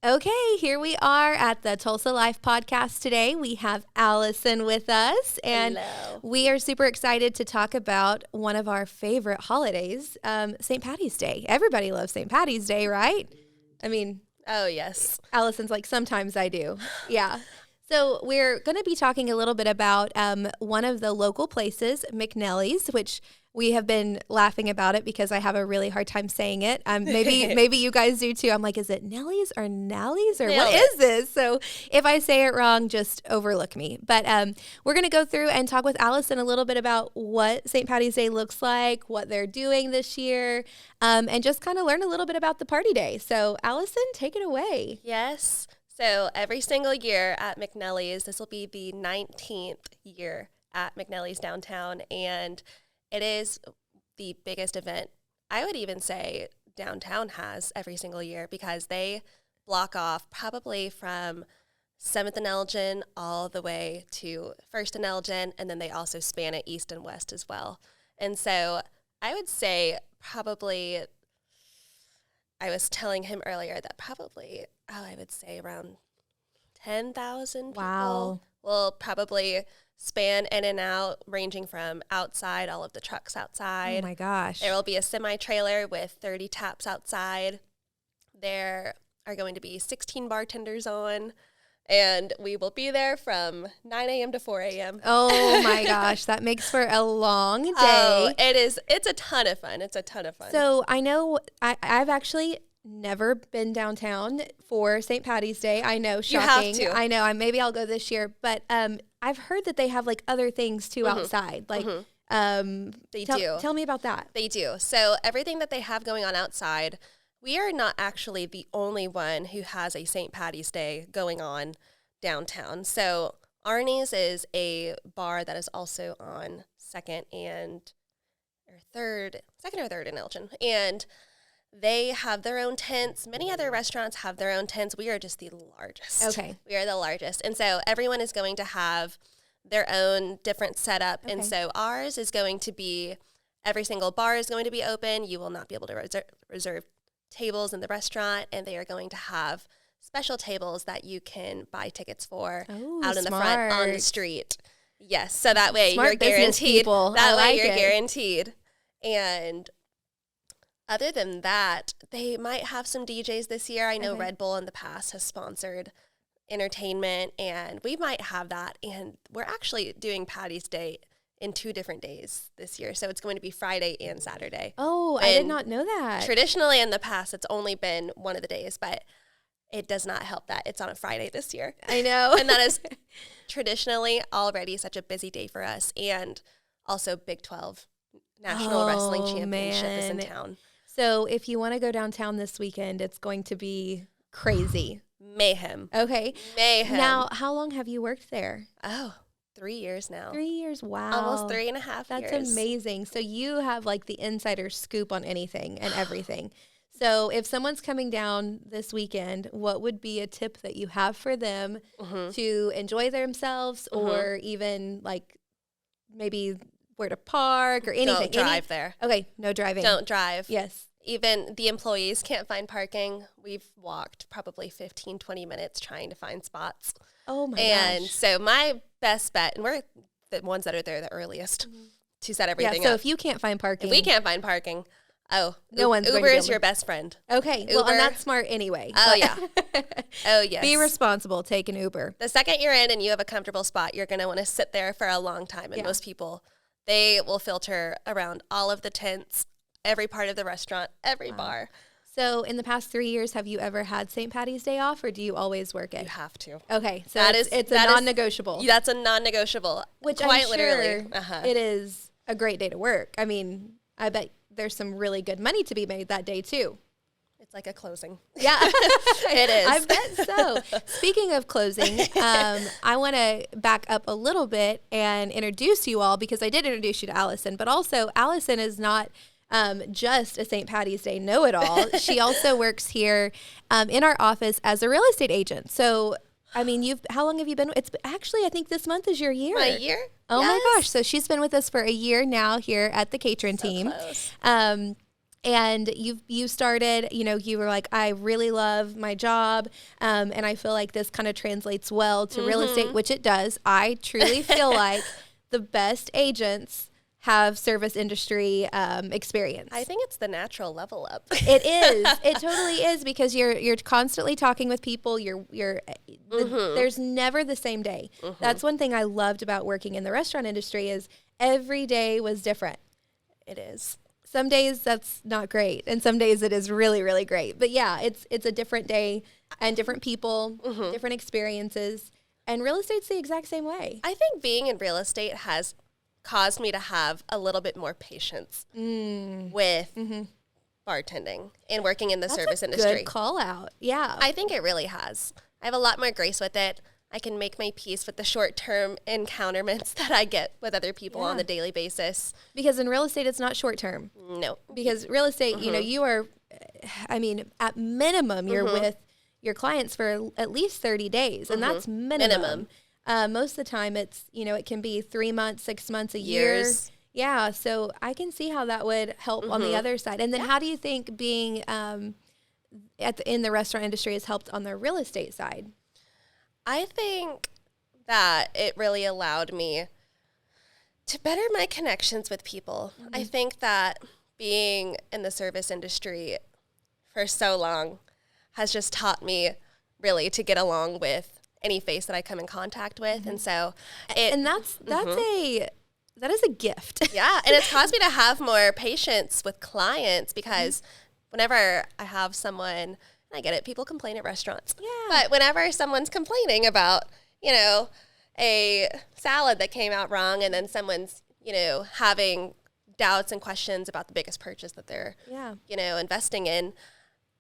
Okay, here we are at the Tulsa Life podcast today. We have Allison with us, and Hello. we are super excited to talk about one of our favorite holidays, St. Patty's Day. Everybody loves St. Patty's Day, right? I mean, Oh, yes. Allison's like, sometimes I do. Yeah. So we're going to be talking a little bit about one of the local places, McNellies, which we have been laughing about it because I have a really hard time saying it. Maybe you guys do too. I'm like, is it Nellies or Nellies or what is this? So if I say it wrong, just overlook me. But we're going to go through and talk with Allison a little bit about what St. Patty's Day looks like, what they're doing this year, and just kind of learn a little bit about the party day. So Allison, take it away. Yes. So every single year at McNellies, this will be the 19th year at McNellies downtown, and it is the biggest event I would even say downtown has every single year, because they block off probably from 7th and Elgin all the way to 1st and Elgin, and then they also span it east and west as well. And so I would say probably, I was telling him earlier that probably, I would say around 10,000 people Wow. will probably span in and out, ranging from outside, all of the trucks outside. Oh my gosh. There will be a semi-trailer with 30 taps outside. There are going to be 16 bartenders on, and we will be there from 9 a.m. to 4 a.m. Oh my gosh, that makes for a long day. Oh, it is. It's a ton of fun. It's a ton of fun. So I know I've actually never been downtown for St. Patty's Day. I know, shocking. You have to. I know. Maybe I'll go this year, but I've heard that they have like other things too outside. Like, They do. Tell me about that. They do. So everything that they have going on outside, we are not actually the only one who has a St. Patty's Day going on downtown. So Arnie's is a bar that is also on second or third in Elgin. And they have their own tents. Many other restaurants have their own tents. We are just the largest. Okay. We are the largest. And so everyone is going to have their own different setup. Okay. And so ours is going to be, every single bar is going to be open. You will not be able to reserve tables in the restaurant. And they are going to have special tables that you can buy tickets for out in the front on the street. Yes. So that way Smart you're business guaranteed. people. That way like you're it. guaranteed. And other than that, they might have some DJs this year. I know Okay. Red Bull in the past has sponsored entertainment, and we might have that. And we're actually doing Patty's Day in 2 different days this year. So it's going to be Friday and Saturday. Oh, I did And not know that. Traditionally in the past, it's only been one of the days, but it does not help that it's on a Friday this year. I know. And that is traditionally already such a busy day for us. And also Big 12 National Wrestling Championship is in man. town. So if you want to go downtown this weekend, it's going to be crazy. Mayhem. Okay. Mayhem. Now, how long have you worked there? 3 years now. 3 years. Wow. Almost 3.5 That's years. amazing. So you have like the insider scoop on anything and everything. So if someone's coming down this weekend, what would be a tip that you have for them to enjoy themselves or even like maybe where to park or anything? Don't drive there. Okay, no driving. Don't drive. Yes. Even the employees can't find parking. We've walked probably 15, 20 minutes trying to find spots. Oh my And gosh. so my best bet, and we're the ones that are there the earliest to set everything Yeah, so up. if you can't find parking. If we can't find parking, No one's going Uber to be is able your best friend. Okay, well, and Uber. that's smart anyway. Oh, yeah. Oh, yes. Be responsible. Take an Uber. The second you're in and you have a comfortable spot, you're going to want to sit there for a long time. And Yeah. most people, they will filter around all of the tents, every part of the restaurant, every bar. So in the past 3 years, have you ever had St. Patty's Day off, or do you always work it? You have to. Okay, so That it's a that is- non-negotiable. That's a non-negotiable. Which quite I'm literally. sure it is a great day to work. I mean, I bet there's some really good money to be made that day too. It's like a closing. Yeah, It is. I bet so. Speaking of closing, I want to back up a little bit and introduce you all, because I did introduce you to Allison, but also Allison is not just a St. Patty's Day know-it-all. She also works here in our office as a real estate agent. So, I mean, how long have you been? It's actually, I think this month is your year. My year? Oh Yes. my gosh. So she's been with us for a year now here at the Catron team. Close. And you started, you were like, I really love my job, and I feel like this kind of translates well to real estate, which it does. I truly feel like the best agents have service industry experience. I think it's the natural level up. It is. It totally is, because you're constantly talking with people. There's never the same day. That's one thing I loved about working in the restaurant industry is every day was different. It is. Some days that's not great, and some days it is really, really great. But yeah, it's a different day and different people, different experiences, and real estate's the exact same way. I think being in real estate has caused me to have a little bit more patience with bartending and working in the service industry. Good call out. Yeah. I think it really has. I have a lot more grace with it. I can make my peace with the short-term encounterments that I get with other people on the daily basis. Because in real estate, it's not short-term. No. Because real estate, you are, at minimum, you're with your clients for at least 30 days, and that's minimum. Most of the time, it's, it can be 3 months, 6 months, a year. Yeah, so I can see how that would help on the other side. And then how do you think being in the restaurant industry has helped on the real estate side? I think that it really allowed me to better my connections with people. I think that being in the service industry for so long has just taught me really to get along with any face that I come in contact with. And so that is a gift. Yeah. And it's caused me to have more patience with clients, because whenever I have someone, I get it, people complain at restaurants. Yeah. But whenever someone's complaining about, a salad that came out wrong, and then someone's, having doubts and questions about the biggest purchase that they're, investing in,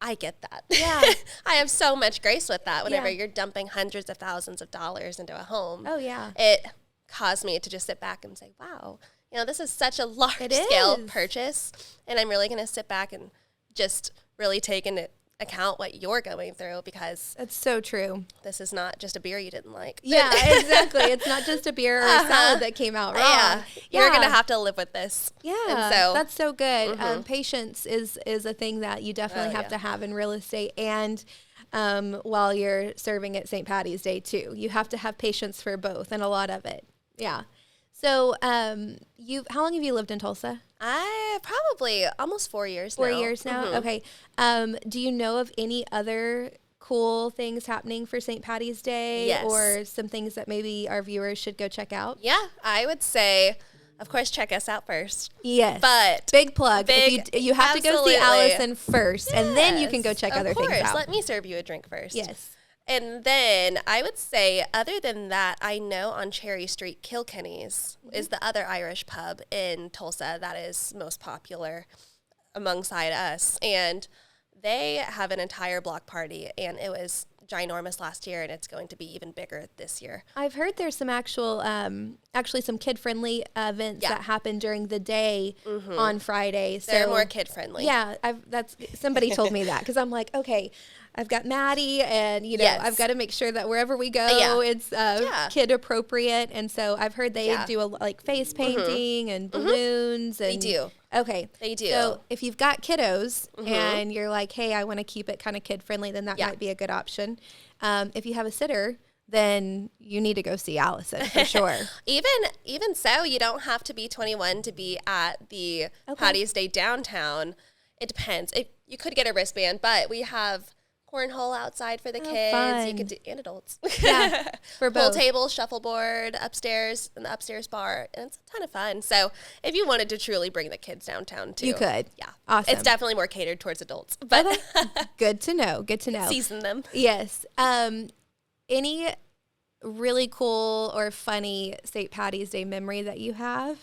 I get that. Yeah. I have so much grace with that whenever you're dumping hundreds of thousands of dollars into a home. Oh, yeah. It caused me to just sit back and say, wow, this is such a large-scale purchase, and I'm really going to sit back and just really take into account what you're going through, because that's so true. This is not just a beer you didn't like. Yeah, exactly. It's not just a beer or a salad that came out wrong. Yeah. You're going to have to live with this. Yeah, and so, that's so good. Patience is a thing that you definitely have to have in real estate, and while you're serving at St. Patty's Day too. You have to have patience for both, and a lot of it. Yeah. So how long have you lived in Tulsa? I probably almost 4 years now. 4 years now? Okay. Do you know of any other cool things happening for St. Patty's Day? Yes. Or some things that maybe our viewers should go check out? Yeah, I would say, of course, check us out first. Yes. But big plug. You have to go see Allison first, and then you can go check other things out. Let me serve you a drink first. Yes. And then I would say, other than that, I know on Cherry Street, Kilkenny's is the other Irish pub in Tulsa that is most popular alongside us. And they have an entire block party, and it was ginormous last year, and it's going to be even bigger this year. I've heard there's some actually some kid-friendly events that happen during the day on Friday. So they're more kid-friendly. Yeah, somebody told me that, because I'm like, okay, I've got Maddie, and I've got to make sure that wherever we go, it's kid appropriate. And so I've heard they do like face painting and balloons. And they do. Okay. They do. So if you've got kiddos and you're like, hey, I want to keep it kind of kid friendly, then that might be a good option. If you have a sitter, then you need to go see Allison for sure. Even so, you don't have to be 21 to be at the Patty's Day downtown. It depends. You could get a wristband, but we have cornhole outside for the kids. Fun. You could do, and adults. Yeah, for both. Pool table, shuffleboard upstairs in the upstairs bar, and it's a ton of fun. So if you wanted to truly bring the kids downtown too, you could. Yeah, awesome. It's definitely more catered towards adults, but good to know. Good to know. Season them. Yes. Any really cool or funny St. Patty's Day memory that you have?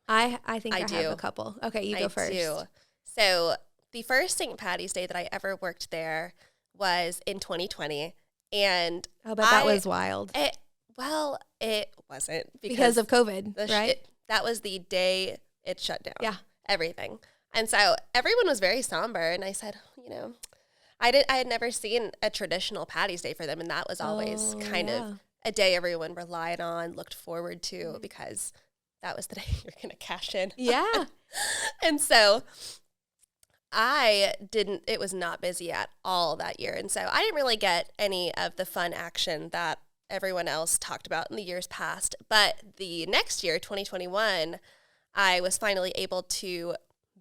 I think I have a couple. Okay, you go first. I do. So the first St. Patty's Day that I ever worked there was in 2020, and I bet that was wild. It wasn't because of COVID, right? That was the day it shut down. Yeah, everything, and so everyone was very somber. And I said, I had never seen a traditional Patty's Day for them, and that was always kind of a day everyone relied on, looked forward to, because that was the day you're going to cash in. Yeah, and so it was not busy at all that year. And so I didn't really get any of the fun action that everyone else talked about in the years past. But the next year, 2021, I was finally able to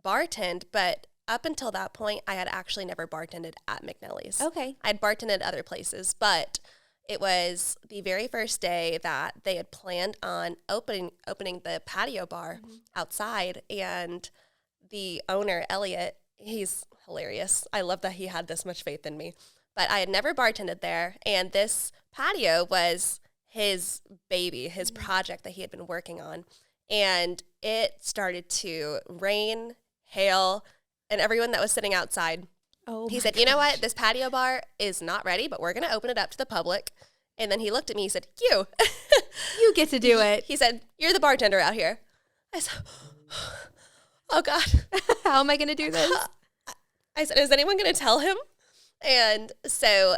bartend, but up until that point, I had actually never bartended at McNellies. Okay. I'd bartended other places, but it was the very first day that they had planned on opening the patio bar outside, and the owner, Elliot, he's hilarious. I love that he had this much faith in me. But I had never bartended there, and this patio was his baby, his project that he had been working on. And it started to rain, hail, and everyone that was sitting outside, he said, you know what? This patio bar is not ready, but we're going to open it up to the public. And then he looked at me, he said, you. You get to do it. He said, you're the bartender out here. I said, oh, God. How am I going to do this? I said, is anyone going to tell him? And so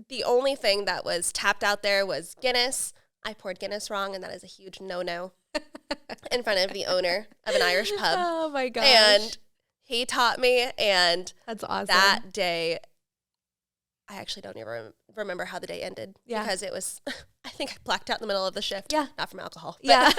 the only thing that was tapped out there was Guinness. I poured Guinness wrong, and that is a huge no-no in front of the owner of an Irish pub. Oh, my gosh. And he taught me, and that's awesome. That day, I actually don't even remember how the day ended because it was, I think I blacked out in the middle of the shift. Yeah. Not from alcohol. Yeah.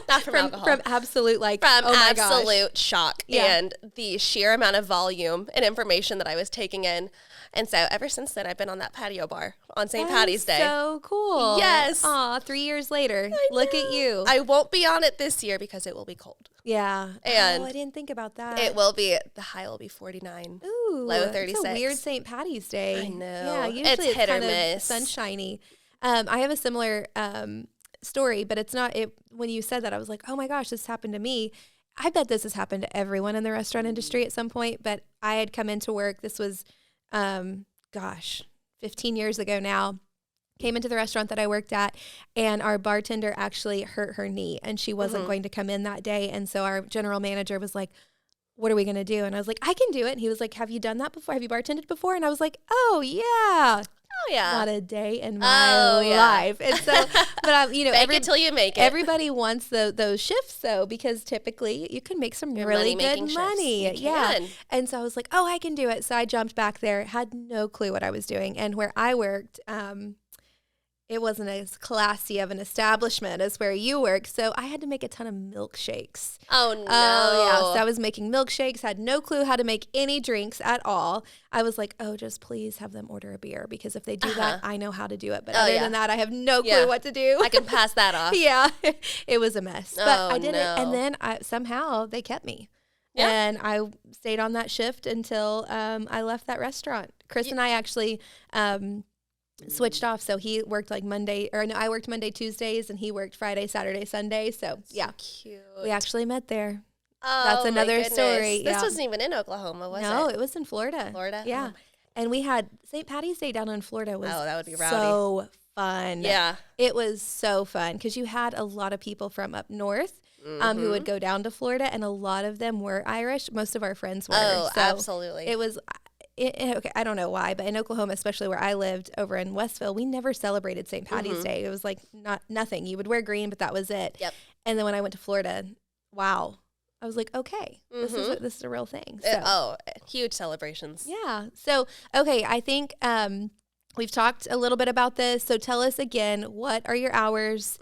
Not from alcohol. From absolute, absolute shock and the sheer amount of volume and information that I was taking in. And so ever since then, I've been on that patio bar on St. Patty's Day. So cool. Yes. Aw, 3 years later. Look at you. I won't be on it this year because it will be cold. Yeah. And I didn't think about that. It will be, the high will be 49. Ooh. Low 36. It's a weird St. Patty's Day. I know. Yeah, usually it's hit kind or miss. Of sunshiny. I have a similar story, but it's not, when you said that, I was like, oh my gosh, this happened to me. I bet this has happened to everyone in the restaurant industry at some point, but I had come into work. This was, 15 years ago now. Came into the restaurant that I worked at, and our bartender actually hurt her knee, and she wasn't going to come in that day. And so our general manager was like, what are we going to do? And I was like, I can do it. And he was like, have you done that before? Have you bartended before? And I was like, oh, yeah. Oh, yeah. Not a day in my life. And so, but make it till you make it. Everybody wants those shifts though, because typically you can make some really good money. Yeah. And so I was like, oh, I can do it. So I jumped back there, had no clue what I was doing. And where I worked, it wasn't as classy of an establishment as where you work. So I had to make a ton of milkshakes. Oh, no. Oh, yeah. So I was making milkshakes, had no clue how to make any drinks at all. I was like, oh, just please have them order a beer, because if they do that, I know how to do it. But other than that, I have no clue what to do. I can pass that off. Yeah. It was a mess. But I did it. And then somehow they kept me. Yeah. And I stayed on that shift until I left that restaurant. Chris and I actually switched off. So he worked I worked Monday, Tuesdays, and he worked Friday, Saturday, Sunday. So yeah, cute. We actually met there. Oh, that's another story. This wasn't even in Oklahoma, was it? No, it was in Florida. Florida? Yeah. And we had St. Patty's Day down in Florida was that would be rowdy. So fun. Yeah. It was so fun because you had a lot of people from up north who would go down to Florida, and a lot of them were Irish. Most of our friends were. Oh, so absolutely. It was okay, I don't know why, but in Oklahoma, especially where I lived over in Westville, we never celebrated St. Patty's Day. It was like nothing. You would wear green, but that was it. Yep. And then when I went to Florida, wow. I was like, okay, this is a real thing. So. Huge celebrations. Yeah. So, okay, I think we've talked a little bit about this. So tell us again, what are your hours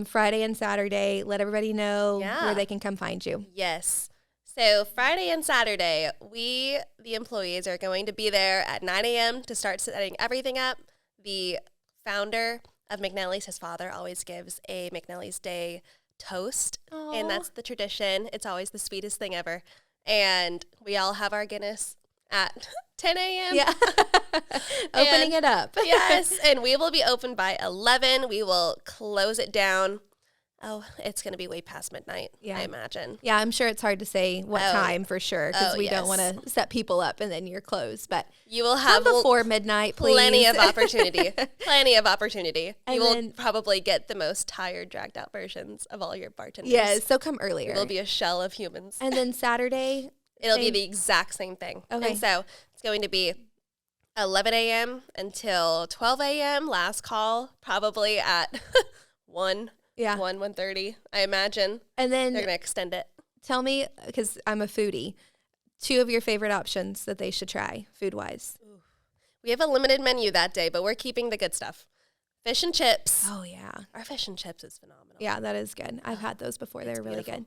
Friday and Saturday? Let everybody know where they can come find you. Yes. So Friday and Saturday, we, the employees, are going to be there at 9 a.m. to start setting everything up. The founder of McNellies, his father, always gives a McNellies Day toast. Aww. And that's the tradition. It's always the sweetest thing ever. And we all have our Guinness at 10 a.m. Yeah. Opening it up. Yes. And we will be open by 11. We will close it down. Oh, it's going to be way past midnight, I imagine. Yeah, I'm sure it's hard to say what time for sure, because we don't want to set people up and then you're closed. But you will have before midnight, please. Plenty of opportunity. Plenty of opportunity. And you will probably get the most tired, dragged out versions of all your bartenders. Yes, so come earlier. It will be a shell of humans. And then Saturday? It'll be the exact same thing. Okay. And so it's going to be 11 a.m. until 12 a.m. Last call, probably at 1. Yeah. 1:30, I imagine. And then they're going to extend it. Tell me, because I'm a foodie, 2 of your favorite options that they should try food-wise? We have a limited menu that day, but we're keeping the good stuff. Fish and chips. Oh, yeah. Our fish and chips is phenomenal. Yeah, that is good. I've had those before. They're really good.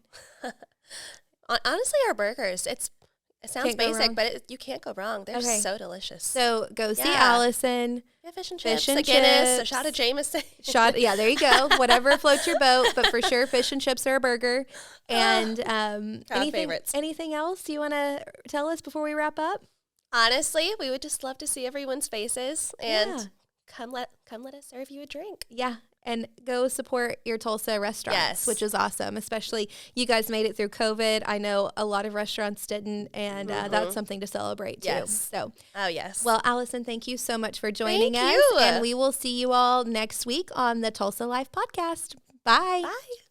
Honestly, our burgers, it sounds basic, but you can't go wrong. They're so delicious. So go see Allison. Yeah, fish and chips, a Guinness, a shot of Jameson. Yeah, there you go. Whatever floats your boat, but for sure, fish and chips are a burger. And anything else you want to tell us before we wrap up? Honestly, we would just love to see everyone's faces and come let us serve you a drink. Yeah. And go support your Tulsa restaurants, which is awesome. Especially you guys made it through COVID. I know a lot of restaurants didn't, and that's something to celebrate too. Yes. So, yes. Well, Allison, thank you so much for joining us. And we will see you all next week on the Tulsa Life podcast. Bye. Bye.